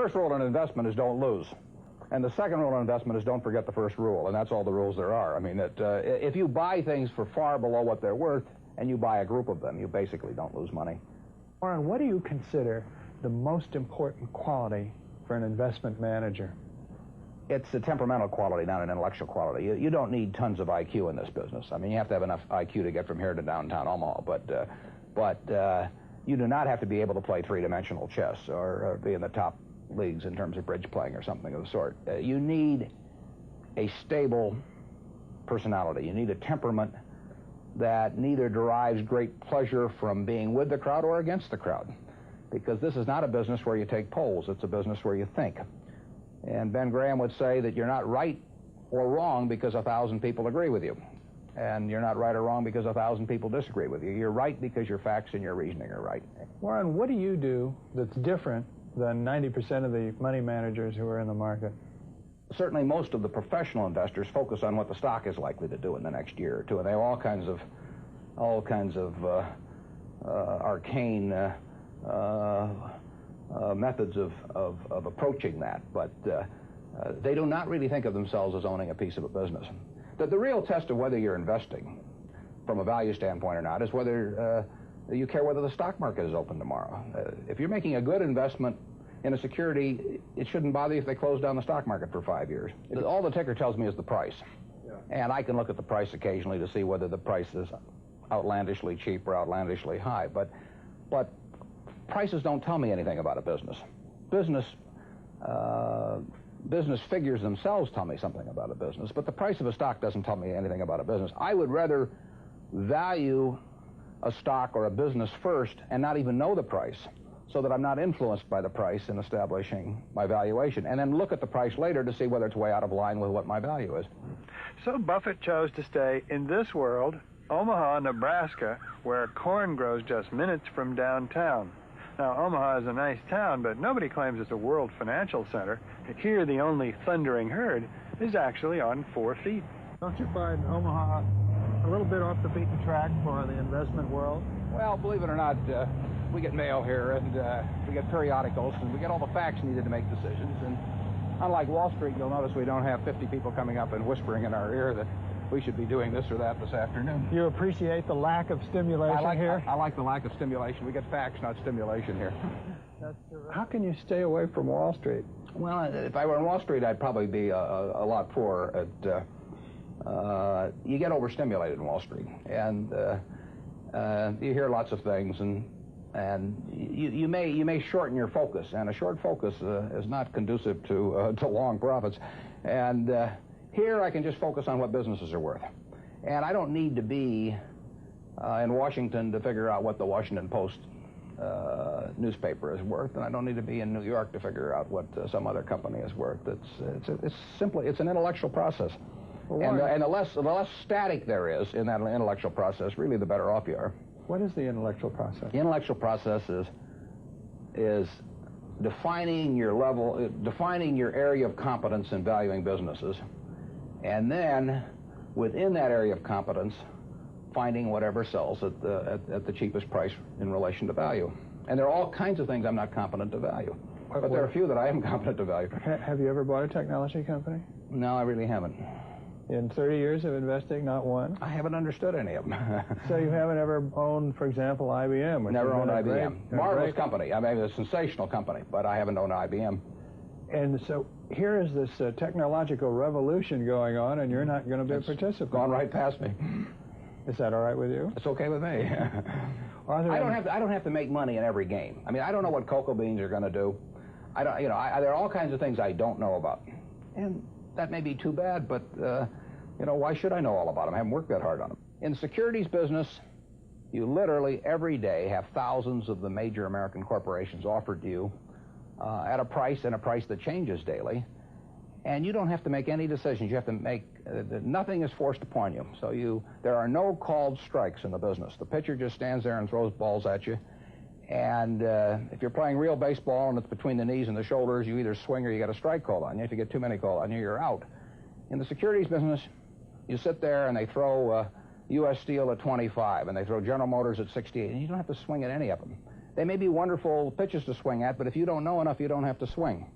first rule in investment is don't lose. And the second rule in investment is don't forget the first rule, and that's all the rules there are. I mean, if you buy things for far below what they're worth, and you buy a group of them, you basically don't lose money. Warren, what do you consider the most important quality for an investment manager? It's a temperamental quality, not an intellectual quality. You don't need tons of IQ in this business. I mean, you have to have enough IQ to get from here to downtown Omaha, but you do not have to be able to play three-dimensional chess or be in the top leagues in terms of bridge playing or something of the sort. You need a stable personality. You need a temperament that neither derives great pleasure from being with the crowd or against the crowd, because this is not a business where you take polls. It's a business where you think. And Ben Graham would say that you're not right or wrong because 1,000 people agree with you. And you're not right or wrong because 1,000 people disagree with you. You're right because your facts and your reasoning are right. Warren, what do you do that's different than 90% of the money managers who are in the market? Certainly most of the professional investors focus on what the stock is likely to do in the next year or two, and they have all kinds of arcane methods of approaching that, but they do not really think of themselves as owning a piece of a business. The real test of whether you're investing from a value standpoint or not is whether you care whether the stock market is open tomorrow. If you're making a good investment in a security, it shouldn't bother you if they close down the stock market for 5 years. All the ticker tells me is the price. Yeah. And I can look at the price occasionally to see whether the price is outlandishly cheap or outlandishly high. But prices don't tell me anything about a business. Business figures themselves tell me something about a business, but the price of a stock doesn't tell me anything about a business. I would rather value a stock or a business first and not even know the price, so that I'm not influenced by the price in establishing my valuation, and then look at the price later to see whether it's way out of line with what my value is. So Buffett chose to stay in this world, Omaha, Nebraska, where corn grows just minutes from downtown. Now, Omaha is a nice town, but nobody claims it's a world financial center. Here, the only thundering herd is actually on 4 feet. Don't you find Omaha a little bit off the beaten track for the investment world? Well, believe it or not, we get mail here, and we get periodicals, and we get all the facts needed to make decisions. And unlike Wall Street, you'll notice we don't have 50 people coming up and whispering in our ear that we should be doing this or that this afternoon. You appreciate the lack of stimulation here? I like the lack of stimulation. We get facts, not stimulation here. How can you stay away from Wall Street? Well, if I were on Wall Street, I'd probably be a lot poorer. You get overstimulated in Wall Street, and you hear lots of things, and you may shorten your focus, and a short focus is not conducive to long profits. And here I can just focus on what businesses are worth, and I don't need to be in Washington to figure out what the Washington Post newspaper is worth, and I don't need to be in New York to figure out what some other company is worth. It's an intellectual process. Well, and the less static there is in that intellectual process, really the better off you are. What is the intellectual process? The intellectual process is defining your area of competence in valuing businesses, and then within that area of competence, finding whatever sells at the cheapest price in relation to value. And there are all kinds of things I'm not competent to value, but there are a few that I am competent to value. Have you ever bought a technology company? No, I really haven't. In 30 years of investing, not one? I haven't understood any of them. So you haven't ever owned, for example, IBM? Never owned IBM. Marvelous company. I mean, a sensational company, but I haven't owned IBM. And so here is this technological revolution going on, and you're not going to be a participant. Gone right past me. Is that all right with you? It's okay with me. I don't have to make money in every game. I mean, I don't know what cocoa beans are going to do. There are all kinds of things I don't know about, and that may be too bad, but why should I know all about them? I haven't worked that hard on them. In the securities business, you literally every day have thousands of the major American corporations offered to you at a price that changes daily, and you don't have to make any decisions. You have to make nothing is forced upon you. So there are no called strikes in the business. The pitcher just stands there and throws balls at you. And if you're playing real baseball and it's between the knees and the shoulders, you either swing or you get a strike called on you. If you get too many called on you, you're out. In the securities business, you sit there and they throw U.S. Steel at 25, and they throw General Motors at 68, and you don't have to swing at any of them. They may be wonderful pitches to swing at, but if you don't know enough, you don't have to swing.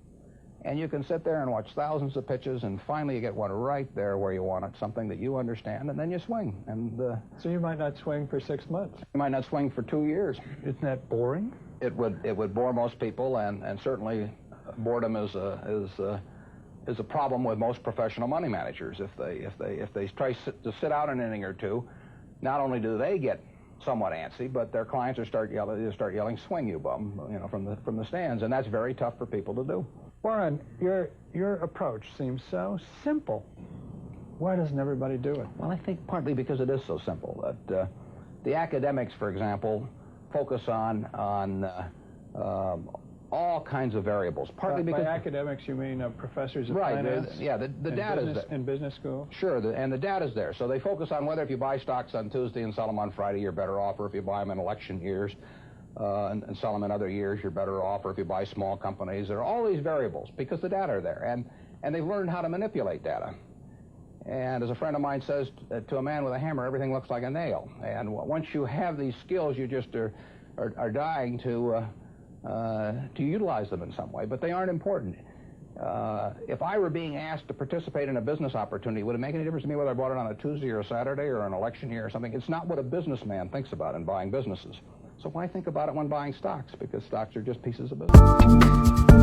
And you can sit there and watch thousands of pitches, and finally you get one right there where you want it, something that you understand, and then you swing. And so you might not swing for 6 months. You might not swing for 2 years. Isn't that boring? It would bore most people, and certainly boredom is a problem with most professional money managers. If they try to sit out an inning or two, not only do they get somewhat antsy, but their clients start yelling, "Swing, you bum!" from the stands, and that's very tough for people to do. Warren, your approach seems so simple. Why doesn't everybody do it? Well, I think partly because it is so simple. That the academics, for example, focus on all kinds of variables. Partly because by academics, you mean professors of right, finance? Yeah, the data's there. In business school? Sure, and the data's there. So they focus on whether if you buy stocks on Tuesday and sell them on Friday, you're better off, or if you buy them in election years and sell them in other years, you're better off, or if you buy small companies. There are all these variables because the data are there, and they've learned how to manipulate data. And as a friend of mine says, to a man with a hammer, everything looks like a nail. And once you have these skills, you just are dying to utilize them in some way, but they aren't important. If I were being asked to participate in a business opportunity, would it make any difference to me whether I bought it on a Tuesday or a Saturday or an election year or something? It's not what a businessman thinks about in buying businesses. So why think about it when buying stocks? Because stocks are just pieces of business.